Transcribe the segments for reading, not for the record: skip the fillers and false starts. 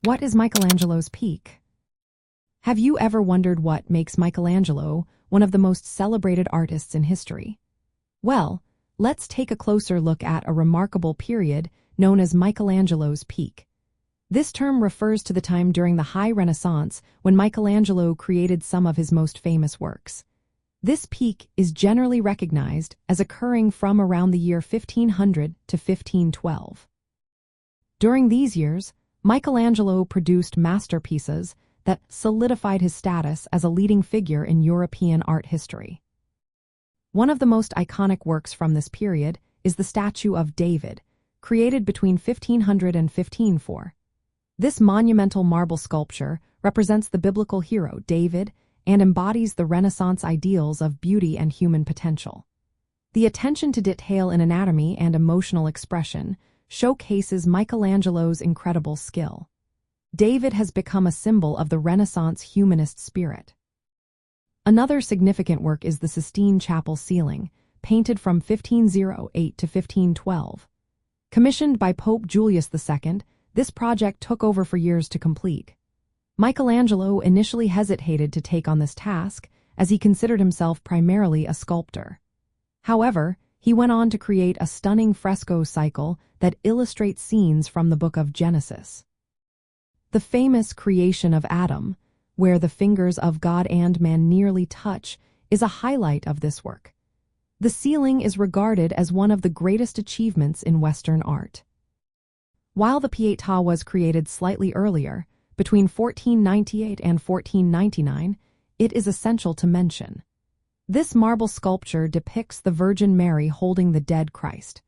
What is Michelangelo's peak? Have you ever wondered what makes Michelangelo one of the most celebrated artists in history? Well, let's take a closer look at a remarkable period known as Michelangelo's peak. This term refers to the time during the High Renaissance when Michelangelo created some of his most famous works. This peak is generally recognized as occurring from around the year 1500 to 1512. During these years, Michelangelo produced masterpieces that solidified his status as a leading figure in European art history. One of the most iconic works from this period is the statue of David, created between 1500 and 1504. This monumental marble sculpture represents the biblical hero David and embodies the Renaissance ideals of beauty and human potential. The attention to detail in anatomy and emotional expression showcases Michelangelo's incredible skill. David has become a symbol of the Renaissance humanist spirit. Another significant work is the Sistine Chapel Ceiling, painted from 1508 to 1512. Commissioned by Pope Julius II, this project took over for years to complete. Michelangelo initially hesitated to take on this task, as he considered himself primarily a sculptor. However, he went on to create a stunning fresco cycle that illustrates scenes from the book of Genesis. The famous creation of Adam, where the fingers of God and man nearly touch, is a highlight of this work. The ceiling is regarded as one of the greatest achievements in Western art. While the Pieta was created slightly earlier, between 1498 and 1499, it is essential to mention. This marble sculpture depicts the Virgin Mary holding the dead Christ.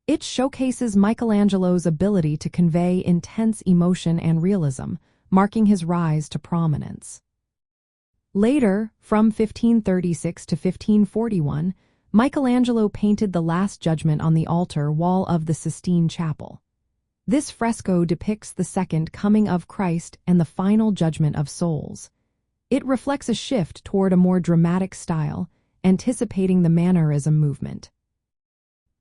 It showcases Michelangelo's ability to convey intense emotion and realism, marking his rise to prominence. Later, from 1536 to 1541, Michelangelo painted the Last Judgment on the altar wall of the Sistine Chapel. This fresco depicts the second coming of Christ and the final judgment of souls. It reflects a shift toward a more dramatic style, anticipating the Mannerism movement.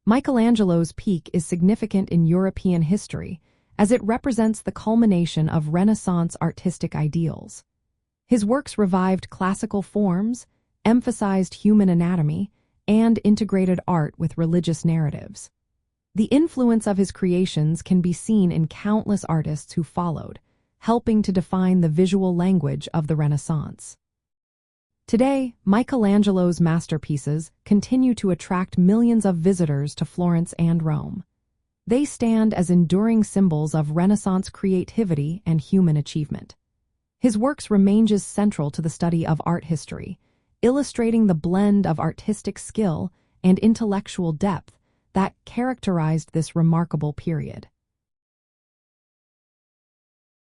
Michelangelo's peak is significant in European history, as it represents the culmination of Renaissance artistic ideals. His works revived classical forms, emphasized human anatomy, and integrated art with religious narratives. The influence of his creations can be seen in countless artists who followed, helping to define the visual language of the Renaissance. Today, Michelangelo's masterpieces continue to attract millions of visitors to Florence and Rome. They stand as enduring symbols of Renaissance creativity and human achievement. His works remain as central to the study of art history, illustrating the blend of artistic skill and intellectual depth that characterized this remarkable period.